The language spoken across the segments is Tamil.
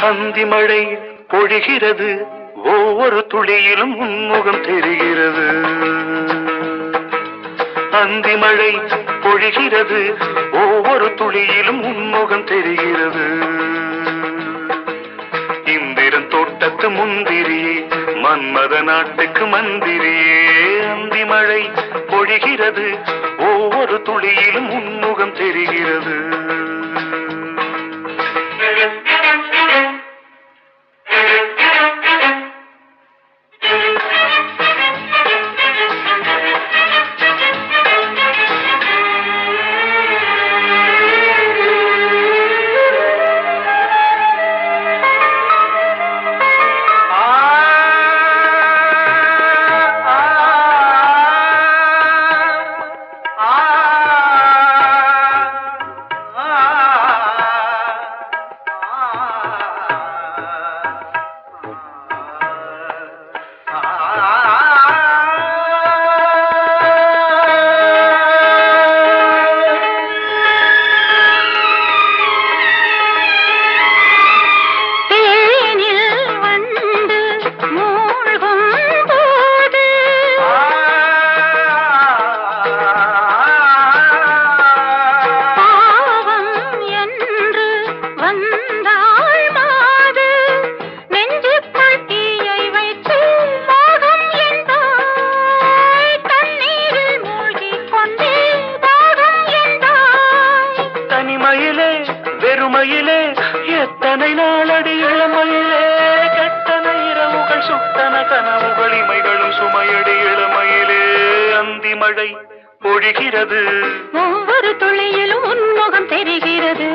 அந்தி மழை பொழிகிறது, ஒவ்வொரு துளியிலும் உன்முகம் தெரிகிறது. அந்தி மழை பொழிகிறது, ஒவ்வொரு துளியிலும் உன்முகம் தெரிகிறது. இந்திரன் தோட்டத்து முந்திரியே, மன்மத நாட்டுக்கு மந்திரியே. அந்தி மழை பொழிகிறது, ஒவ்வொரு துளியிலும் உன்முகம் தெரிகிறது. வெறுமையிலே எத்தனை நாளடி இளமையிலே, கெட்டன இரவுகள் சுட்டன கனவுகள் இமைகளும் சுமையடி இளமையிலே. அந்தி மழை பொழிகிறது, ஒவ்வொரு துளியிலும் உன்முகம் தெரிகிறது.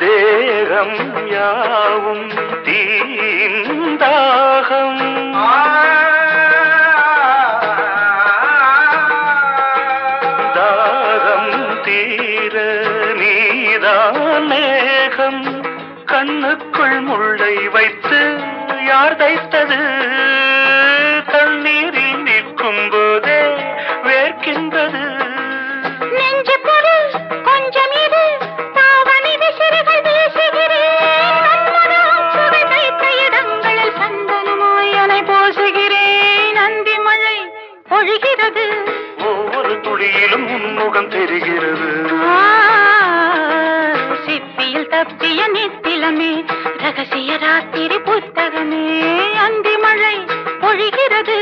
தேகம் யாவும் தீந்தாகம், தாகம் தீர நீதான் மேகம். கண்ணுக்குள் முள்ளை வைத்து யார் தைத்தது, தண்ணீரில் நிற்கும் போதே வேர்க்கின்றது. ஒவ்வொரு துளியிலும் உன்முகம் தெரிகிறது. சிப்பியில் தப்பிய நித்திலமே, ரகசிய ராத்திரி புத்தகமே. அந்தி மழை பொழிகிறது,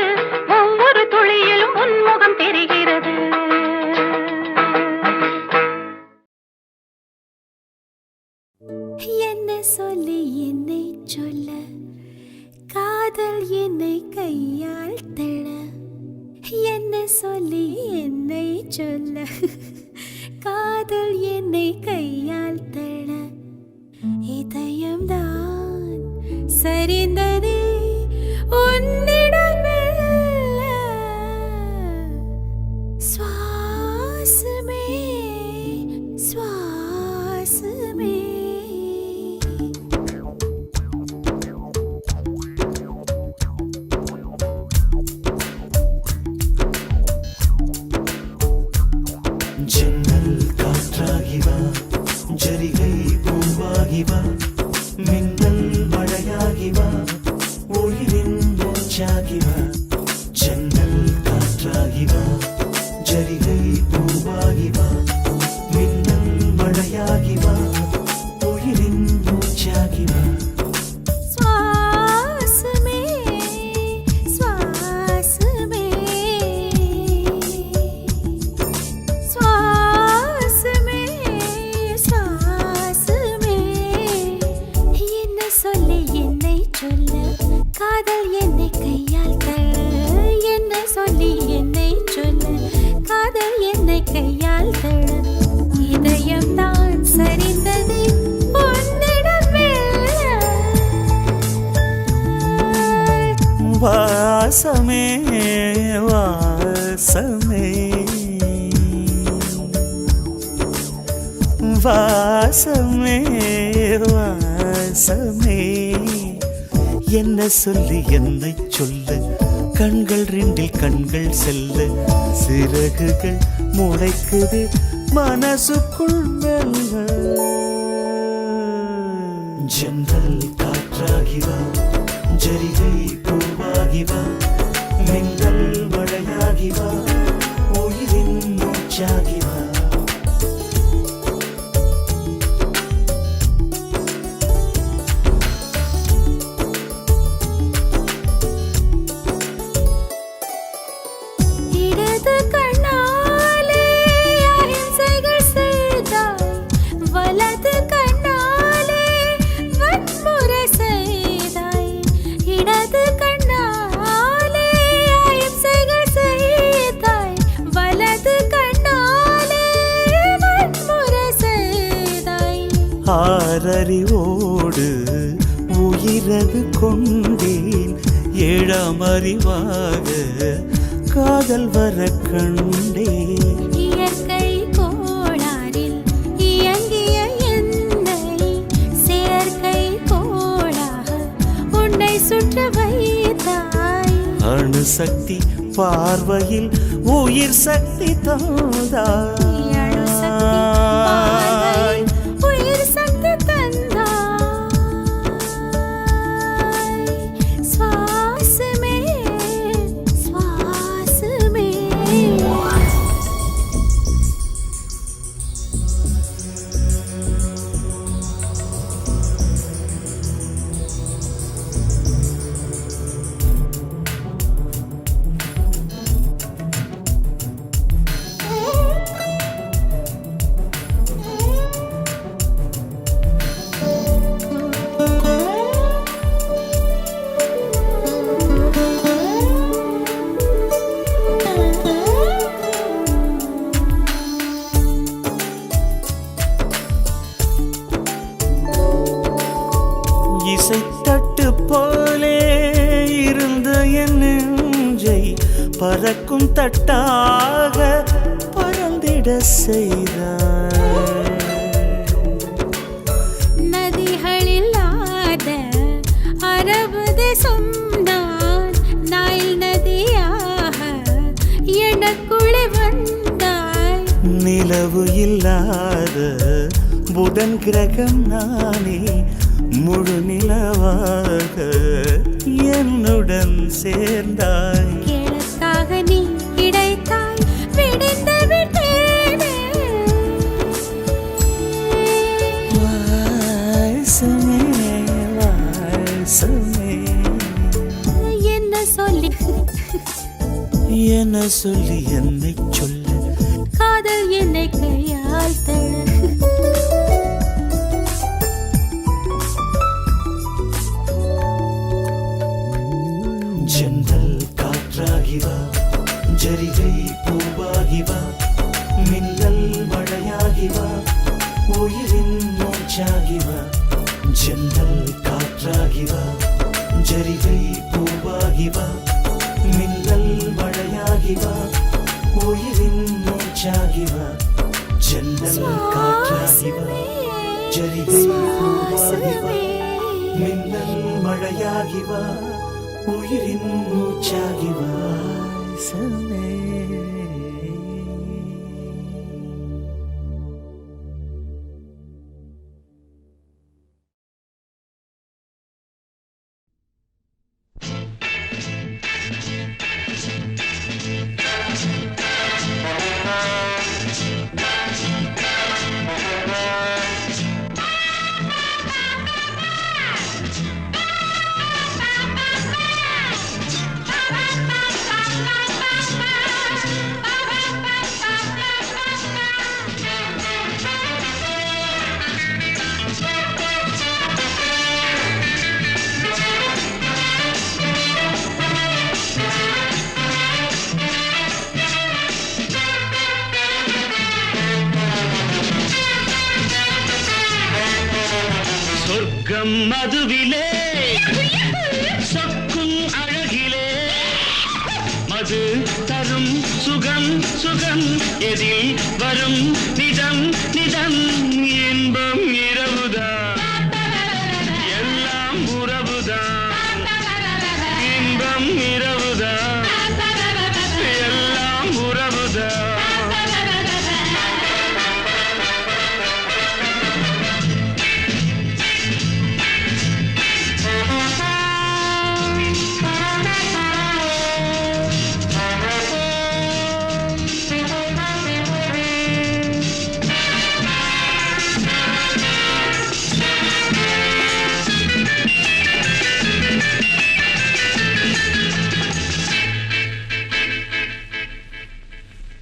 ஒவ்வொரு துளியிலும் உன்முகம் தெரிகிறது. என்ன சொல்லி என்னை சொல்ல, காதல் என்னை கையால் தள்ள. என்ன சொல்லி என்னை சொல்ல, காதல் என்னை கையால் தள்ள. இதயம்தான் சரிந்ததே உன்னிடமெல்ல. சுவாசமே சுவாசமே. ஜரிகை பூவாகிவா, மின்னல் மழையாகிவா, ஒளிரின் மூச்சாகிவா. ஜன்னல் காற்றாகிவா, ஜரிகை பூவாகிவா, மின்னல் மழையாகிவா, ஒளிரின் மூச்சாகிவா. சுவாசமே சுவாசமே சுவாசமே. கையால் தட இதயம் தான் சரிந்தது உன்னிடம் மெல்ல. வாசமே வாசமே வாசமே வாசமே என்ன சொல்லி என்னை சொல்ல கண்கள் ரெண்டில் கண்கள் செல்ல சிறகுகள் முளைக்குது மனசுக்குள் மெல்ல ஜன்னல் காற்றாகிவா ஜரிகை பூவாகிவா மின்னல் மழையாகிவா உயிரின் மூச்சாகிவா இடது கண்ணாலே அகிம்சைகள் செய்தாய் வலது கண்ணாலே வன்முறை செய்தாய். இடது கண்ணாலே அகிம்சைகள் செய்தாய் வலது கண்ணாலே வன்முறை செய்தாய். ஆறறிவோடு உயிரது கொண்டேன் ஏழாம் அறிவாக காதல் வர கண்டேன். இயற்கை கோளாறில் இயங்கிய என்னை செயற்கை கோளாக உன்னை சுற்ற வைத்தாய். அணுசக்தி பார்வையில் உயிர் சக்தி தந்தாய். அணுசக்தி பார்வையில் உயிர் சக்தி தந்தாய். சுவாசமே சுவாசமே இசைத்தட்டு போலே இருந்த என் நெஞ்சை பறக்கும் தட்டாக பறந்திட செய்தாய். நதிகளில்லாத அரபு தேசம் நான் நைல் நதியாக எனக்குள்ளே வந்தாய். நிலவு இல்லாத புதன் கிரகம் நானே முழு நிலவாக என்னுடன் சேர்ந்தாய். கிழக்காக நீ கிடைத்தாய் விடிந்து விட்டேனே. வாசமே வாசமே என்ன சொல்லி என்ன சொல்லி என்னை சொல்ல காதல் என்னை கையால் தட ஜன்னல் காற்றாகிவா ஜரிகை பூவாகிவா மின்னல் மழையாகிவா உயிரின் மூச்சாகிவா. ஜன்னல் காற்றாகிவா ஜரிகை பூவாகிவா மின்னல் மழையாகிவா உயிரின் மூச்சாகிவா. ஜன்னல் காற்றாகிவா ஜரிகை பூவாகிவா மின்னல் மழையாகிவா உயிரின் மூச்சாகிவா. சமே சொர்க்கம் மதுவிலே சொக்கும் அழகிலே மது தரும் சுகம் சுகம் எதில் வரும் நிதம் நிதம் இன்பம் இரவுதான் எல்லாம் உறவுதான் இன்பம் இரவுதான் எல்லாம் உறவுதான்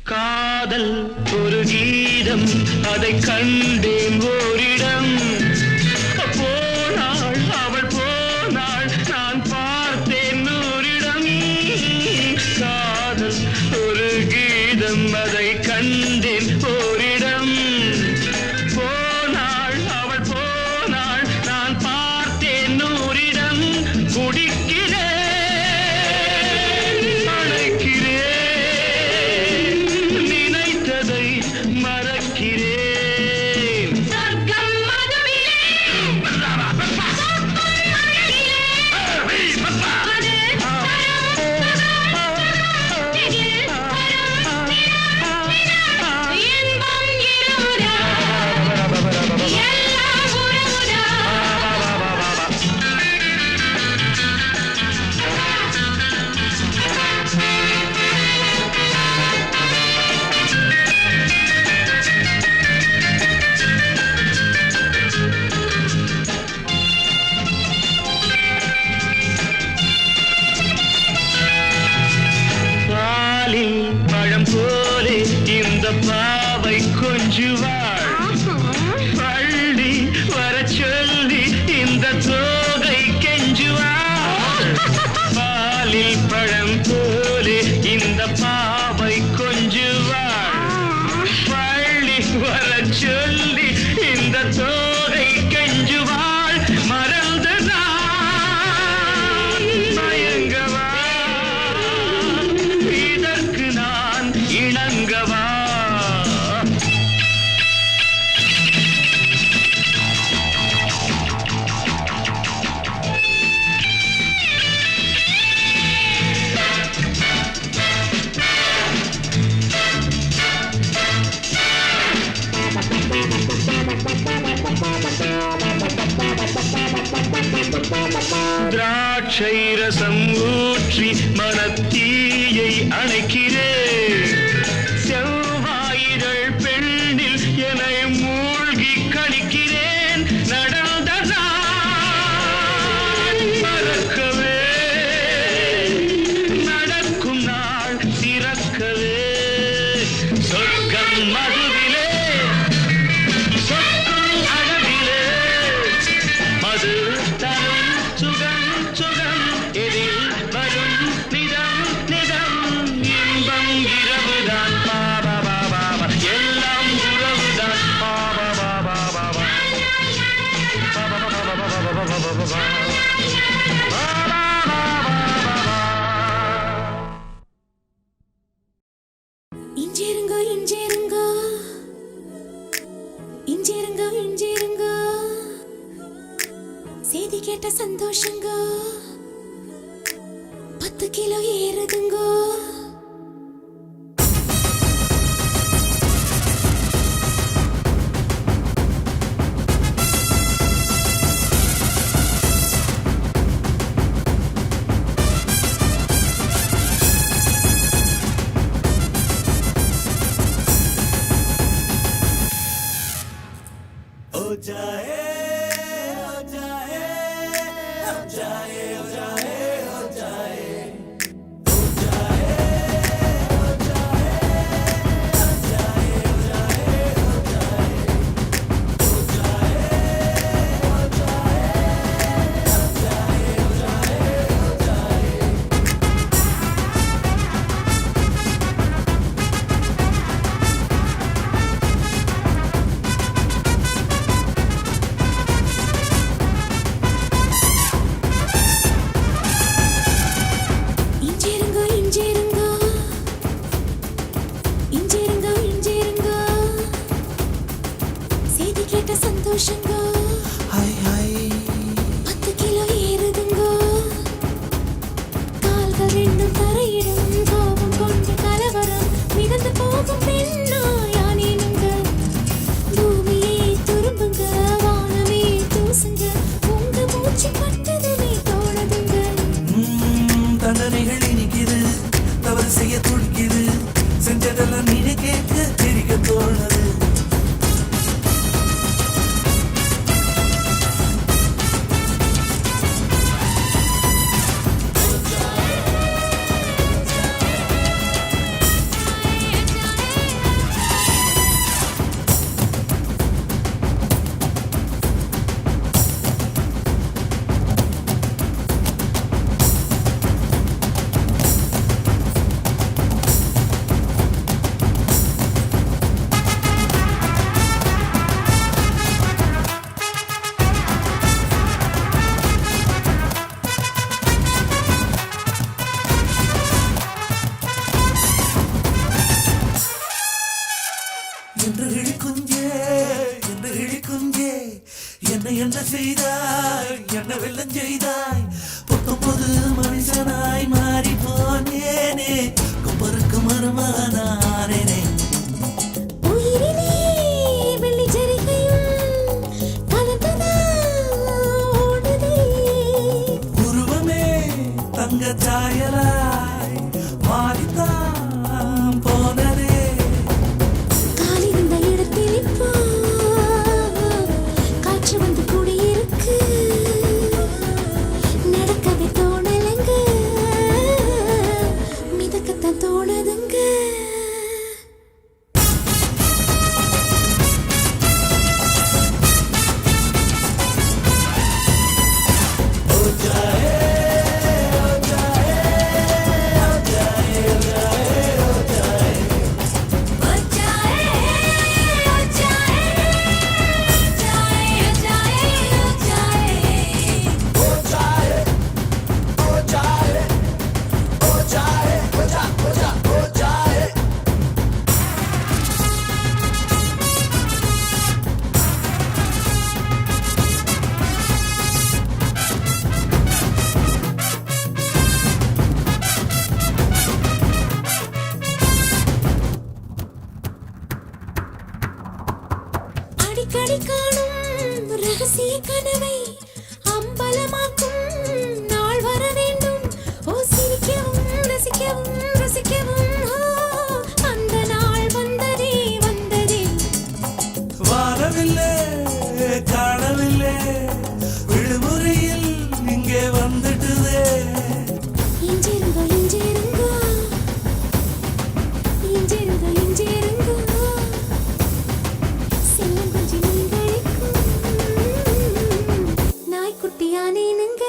காதல் ஒரு கீதம் அதை கண்டேன் ஓரிடம் போனாள் அவள் போனாள் நான் பார்த்தேன் நூறிடம் காதல் ஒரு கீதம் அதை கண்டேன் ஓரிடம் போனாள் அவள் போனாள் நான் பார்த்தேன் நூறிடம் குடிக்கிறேன் போலே இந்த பாவை கொஞ்சுவாள் பள்ளி வர சொல்லி இந்த தோகை கெஞ்சுவாள் பாலில் பழம் போலே இந்த பாவை கொஞ்சுவாள் பள்ளி வர சொல்லி இந்த தோகை கெஞ்சுவாள் மறந்து நான் மயங்கவா இதற்கு நான் இணங்கவா திராட்சை ரசம் ஊற்றி மனத்தீயை அணைக்கிறேன் செவ்வாயிரள் பெண்ணில் என்னை மூழ்கி கழிக்கிறேன் நடந்த நாள் மறக்கவே நடக்கும் நாள் திறக்கவே சொர்க்கம் மதுவிலே சொர்க்கம் அழகிலே மது தரும் சுகம் சுகம் எதில் வரும் நிதம் நிதம் இன்பம் இரவுதான் பாபா பாபா எல்லாம் உறவுதான் பாபா பாபா பாபா இஞ்சிருங்க இஞ்சிருங்க இஞ்சிருங்க இஞ்சிருங்க செய்தி கேட்ட சந்தோஷங்க 10 கிலோ ஏறுதுங்க என்று இழிக்குஞ்சே என்று இழிக்குஞ்சே என்ன செய்தாய் என்ன வெள்ளம் செய்தாய் பொது மனுஷனாய் மாறி போனேனே கொப்பருக்கு மருமானானேனே உயிரிலே வெள்ளி ஜரிகையும் கலந்ததா ஓடுதே உருவமே தங்க சாயலாய் மாறித்தான் போனதே காலிருந்த இடத்தில் இப்போ காற்று வந்து கூடியிருக்கு நடக்கவே தோணலங்க மிதக்கத்தான் தோணுதுங்க அடிக்கடி காணும் ரகசிய கனவை அம்பலமாக்கும் நாள் வர வேண்டும் ஓ சிரிக்கவும் ரசிக்கவும் ரசிக்கவும் ஓ அந்த நாள் வந்ததே வந்ததே வாரவில்லை காணவில்லை விடுமுறையில் இங்கே வந்துட்டுதே இஞ்சிருங்கோ இஞ்சிருங்கோ இஞ்சிருங்கோ இஞ்சிருங்கோ செல்லம் கொஞ்சம் நீங்களுக்கும் நாய்க்குட்டியானேனுங்க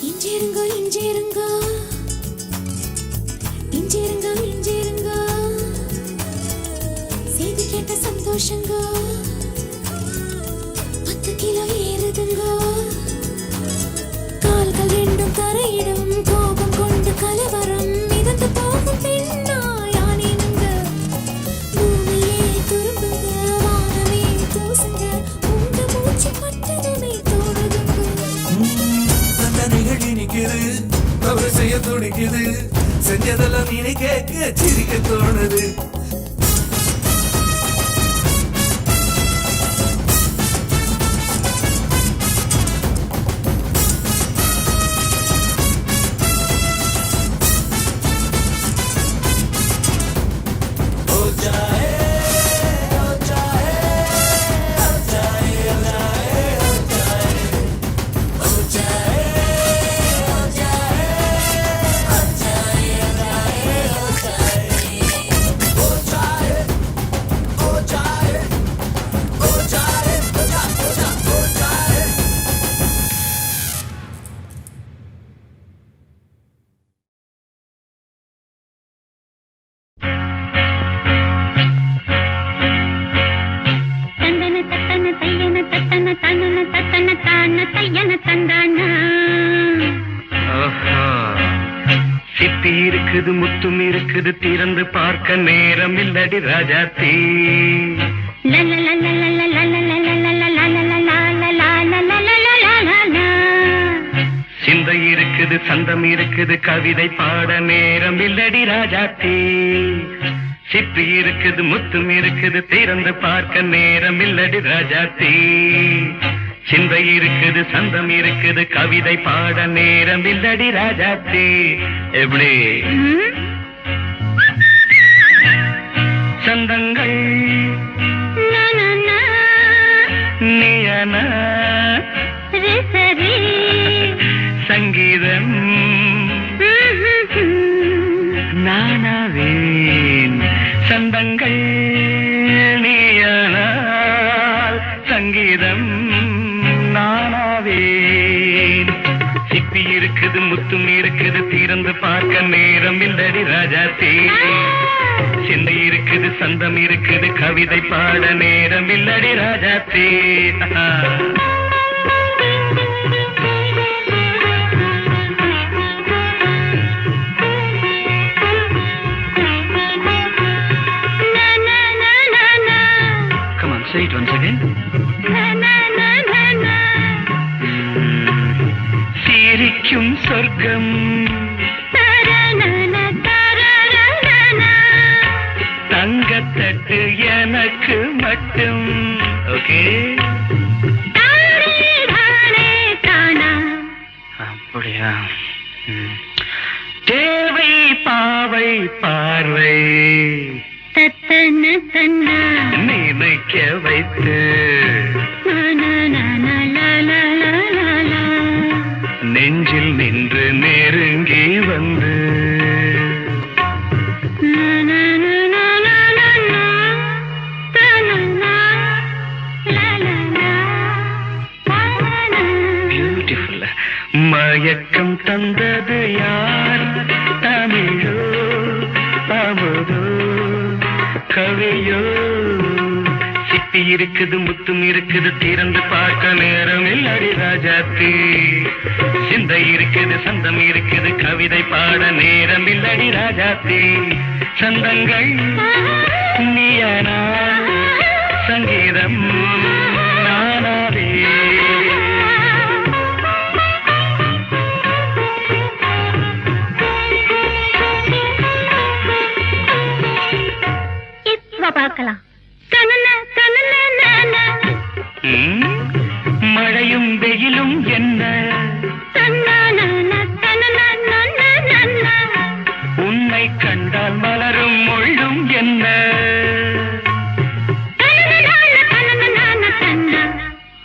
இஞ்சிருங்கோ இஞ்சிருங்கோ இஞ்சிருங்கோ இஞ்சிருங்கோ செய்தி கேட்ட சந்தோஷங்கோ 10 கிலோ ஏறுதுங்கோ கால்கள் ரெண்டும் தரையிடும் கோபம் கொண்டு கலவரம் மிதந்து போகும் பெண்ணாயானேனுங்க பூமியே துரும்புங்க வானமே தூசுங்க உங்க மூச்சு பட்டதுமே தோடுதுங்க தண்டனைகள் இனிக்குது தவறு செய்ய துடிக்குது செஞ்சதெல்லாம் இனி கேட்க சிரிக்க தோணுது தந்தன தத்தன தையன தத்தன தனன தத்தன தான தையன தந்தானா சித்தி இருக்குது முத்தும் இருக்குது திறந்து பார்க்க நேரம் இல்லடி ராஜாத்தி சிந்தை இருக்குது சந்தம் இருக்குது கவிதை பாட நேரம் இல்லடி ராஜாத்தி சிப்பி இருக்குது முத்தும் இருக்குது திறந்து பார்க்க நேரம் இல்லடி ராஜாத்தி சிந்தை இருக்குது சந்தம் இருக்குது கவிதை பாட நேரம் இல்லடி ராஜாத்தி எப்படி சந்தங்கள் நீயன சங்கீதம் நானாவேன் சந்தங்கள் நீயனால் சங்கீதம் நானாவேன் சிப்பி இருக்குது முத்தும் இருக்குது திறந்து பார்க்க நேரம் இல்லடி ராஜாத்தி சிந்தை இருக்குது சந்தம் இருக்குது கவிதை பாட நேரம் இல்லடி ராஜாத்தே. Come on, say it once again. சிரிக்கும் சொர்க்கம் தங்கத்தட்டு எனக்கு மட்டும். ஓகே, அப்படியா? தேவை பாவை பார்வை நினைக்க வைத்து நெஞ்சில் நின்று நெருங்கி வந்து பியூட்டிஃபுல். மயக்கம் தந்தது யார்? தமிழோ அமுதோ கவியோ? சிப்பி இருக்குது முத்தும் இருக்குது திறந்து பார்க்க நேரம் இல்லடி ராஜாத்தி. சிந்தை இருக்குது சந்தம் இருக்குது கவிதை பாட நேரம் இல்லடி ராஜாத்தி. சந்தங்கள் நீயானா சங்கீதம் நானாவே. பார்க்கலாம். மழையும் வெயிலும் என்ன உன்னை கண்டால் மலரும் முள்ளும் என்ன?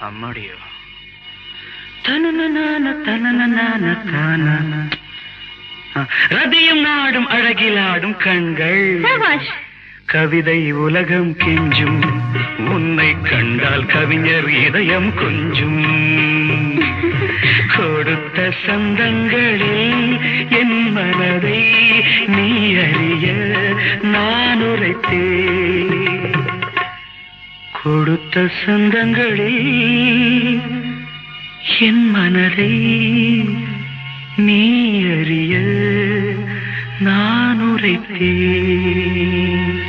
அம்மாடியோ ரதியும் நாடும் அழகிலாடும் கண்கள் கவிதை உலகம் கெஞ்சும் உன்னை கண்டால் கவிஞர் இதயம் கொஞ்சும். கொடுத்த சந்தங்களில் என் மனதை நீ அறிய நான் உரைத்தேன். கொடுத்த சந்தங்களில் என் மனதை நீ அறிய நான் உரைத்தேன்.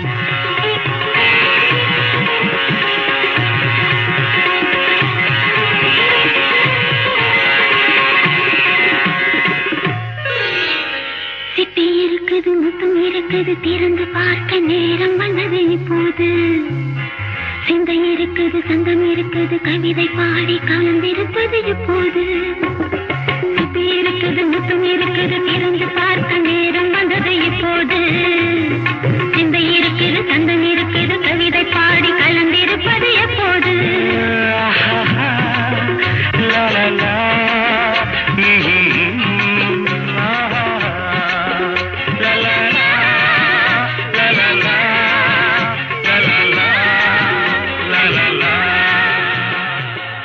சிட்டி இருக்குது முத்தம் இருக்குது திறந்து பார்க்க நேரம் வந்தது இப்போது. சிந்தை இருக்குது சந்தம் இருக்குது கவிதை